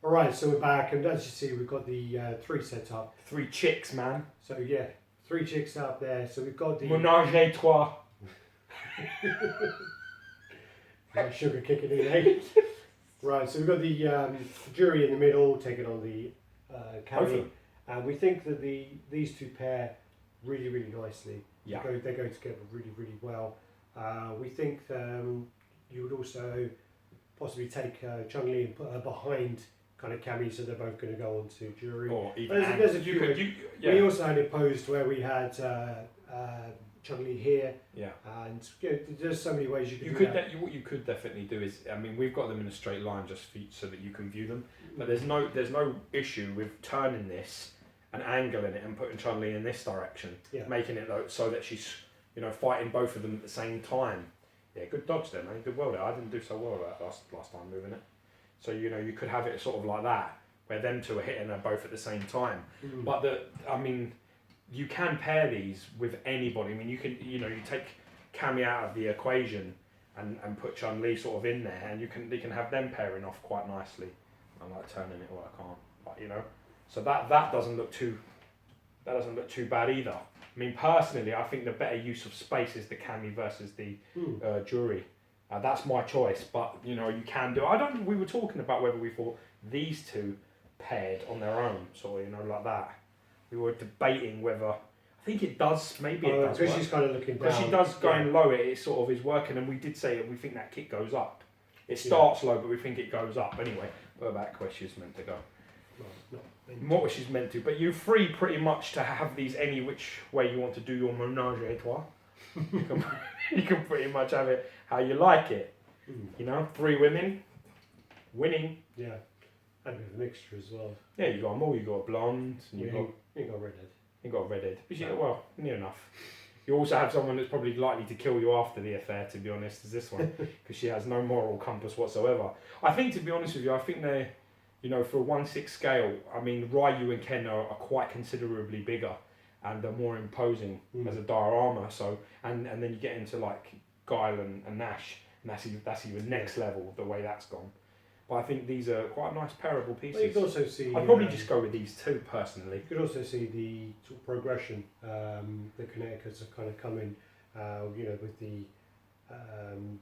Alright, so we're back, and as you see, we've got the 3 set up. 3 chicks, man. So yeah, 3 chicks up there. So we've got the... Ménage à trois. Sugar kicking in, eh? Right, so we've got the Juri in the middle, taking on the Cammy. And we think that these two pair really, really nicely. Yeah. They go together really, really well. We think you would also possibly take Chun-Li and put her behind kind of Cammy, so they're both going to go on to Juri. Or even there's a few. yeah. We also had it posed where we had Chun-Li here. Yeah. And there's so many ways you can do that. What you could definitely do is, I mean, we've got them in a straight line just so that you can view them. But there's no issue with turning this and angling it and putting Chun-Li in this direction, making it so that she's fighting both of them at the same time. Yeah, good dodge there, man. Good well there. I didn't do so well with that last time moving it. So you could have it sort of like that, where them two are hitting her both at the same time. But you can pair these with anybody. I mean, you can you take Cammy out of the equation and put Chun-Li sort of in there, and you can have them pairing off quite nicely. I'm like turning it, or I can't, but so that doesn't look too bad either. I mean, personally, I think the better use of space is the Cammy versus the Juri. That's my choice, but you can do. We were talking about whether we thought these two paired on their own, sort of, like that. We were debating whether. I think it does. Maybe it does. Because she's kind of looking down. Because she does going low. It sort of is working, and we did say that we think that kick goes up. It starts low, but we think it goes up anyway. But back where she's meant to go. What she's meant to. But you're free pretty much to have these any which way you want to do your ménage à trois. You can pretty much have it how you like it. 3 women, winning. Yeah, and with a mixture as well. Yeah, you got them all. You got a blonde. And you got a redhead. You got a redhead. Well, near enough. You also have someone that's probably likely to kill you after the affair, to be honest, as this one, because she has no moral compass whatsoever. I think, to be honest with you, I think they're, for a 1/6 scale, I mean, Ryu and Ken are quite considerably bigger and are more imposing as a diorama. So, and then you get into like Guile and Nash, and that's even next level, the way that's gone. But I think these are quite nice pairable pieces. Well, you could also see. I'd probably just go with these two personally. You could also see the sort of progression. The Kinetiquettes have kind of come in, with the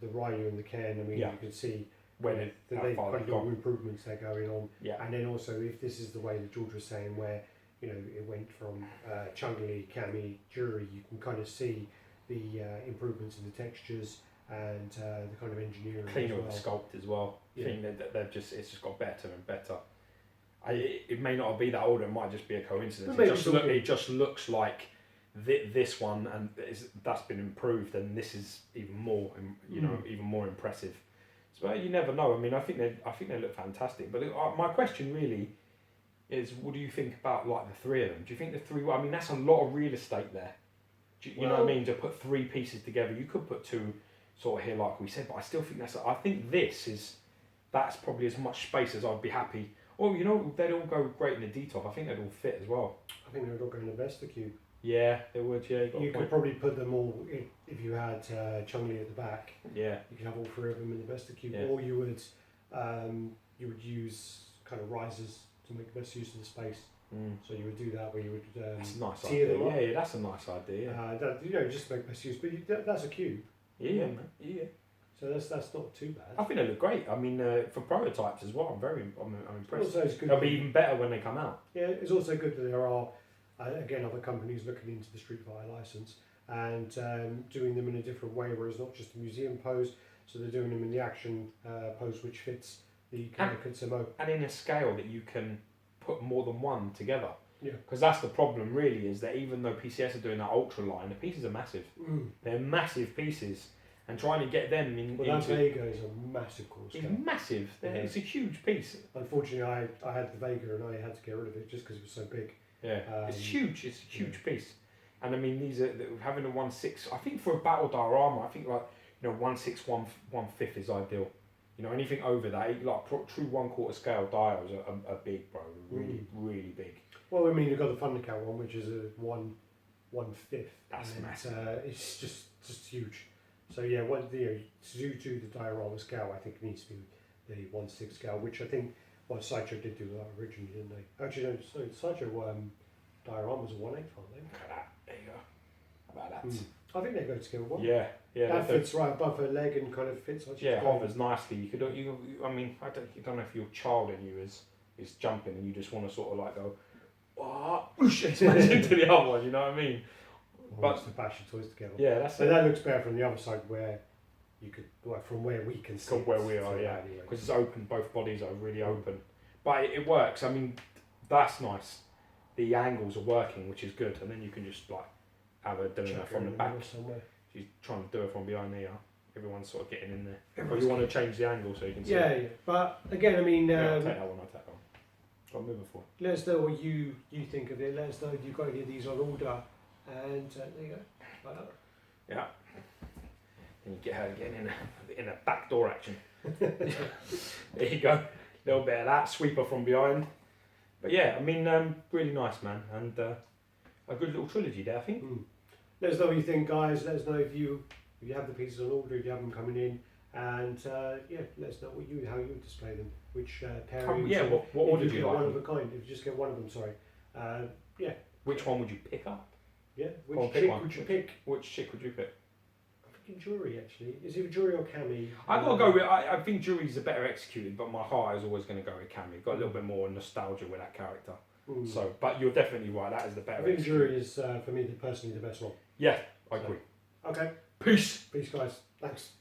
Ryu and the Ken. I mean, you can see when they've got improvements they're going on. Yeah. And then also, if this is the way that George was saying, where it went from Chun-Li, Cammy, Juri, you can kind of see the improvements in the textures and the kind of engineering. Cleaner with the sculpt as well. I think that it's just got better and better. It may not be that old. It might just be a coincidence. It just looks like this one, and that's been improved, and this is even more, even more impressive. So you never know. I mean, I think they look fantastic. But my question really is, what do you think about like the 3 of them? Do you think the 3? I mean, that's a lot of real estate there. You know what I mean? To put 3 pieces together, you could put 2 sort of here, like we said. But I still think I think that's probably as much space as I'd be happy. Or they'd all go great in the D-top. I think they'd all fit as well. I think they'd all go in the Berserk. Yeah, they would. Yeah, you could probably put them all if you had Chun-Li at the back. Yeah, you could have all 3 of them in the Berserk, or you would use kind of risers to make the best use of the space. So you would do that where you would that's a nice tier idea. them up. Yeah, that's a nice idea. Just to make best use. But that's a cube. Yeah, man. Yeah. So that's not too bad. I think they look great. I mean, for prototypes as well, I'm impressed. Also, it's good. They'll be even better when they come out. Yeah, it's also good that there are again other companies looking into the Street Fighter license and doing them in a different way, where it's not just a museum pose. So they're doing them in the action pose, which fits the Kinetiquettes MO. And in a scale that you can put more than one together. Yeah. Because that's the problem, really, is that even though PCS are doing that ultra line, the pieces are massive. They're massive pieces. And trying to get them into... that Vega is a massive course. It's massive. It's a huge piece. Unfortunately, I had the Vega and I had to get rid of it just because it was so big. Yeah, it's huge. It's a huge piece. And I mean, these are having a 1/6. I think for a battle diorama, I think 1/6, 1/5 is ideal. Anything over that, like true 1/4 scale dials are big, bro. Really, really big. Well, I mean, you've got the Thundercat one, which is a 1/5. That's massive. It's just huge. So yeah, to do the diorama scale, I think it needs to be the 1/6 scale, which I think Well, Sideshow did do that originally, didn't they? Actually, no, Sideshow dioramas are 1/8, aren't they? Look at that. There you go. How about that? I think they go together well. Yeah. That fits right above her leg and kind of fits. Yeah, hovers nicely. You could. I mean, I don't know if your child in you is jumping and you just want to sort of like go, what? Smash into the other one. You know what I mean? But to bash your toys together. Yeah, that's it. That looks better from the other side where you could, well, from where we can see. From where we are, yeah. Because it's open. Both bodies are really open. But it works. I mean, that's nice. The angles are working, which is good. And then you can just like have her doing that from the back. She's trying to do it from behind here. Everyone's sort of getting in there. Or you want to change the angle so you can see. Yeah, yeah. But again, I mean, I'll take that one. Got to move it forward. Let us know what you think of it. Let us know if you've got any of these on order. And there you go. Like that. Yeah. And you get her getting in a backdoor action. There you go. A little bit of that. Sweeper from behind. But yeah, I mean, really nice, man. And a good little trilogy there, I think. Let us know what you think, guys. Let us know if you have the pieces on order, if you have them coming in. And yeah, let us know how you would display them. Which pairings. Yeah, what order do you like? One of a kind. If you just get one of them, sorry. Yeah. Which one would you pick up? Yeah. Which chick would you pick? Which chick would you pick? I'm thinking Juri, actually. Is it Juri or Cammy? I've got to go with. I think Juri's a better executed, but my heart is always going to go with Cammy. Got a little bit more nostalgia with that character. So, but you're definitely right. That is the better. I think Juri is for me personally the best one. Yeah, I agree. Okay. Peace. Peace, guys. Thanks.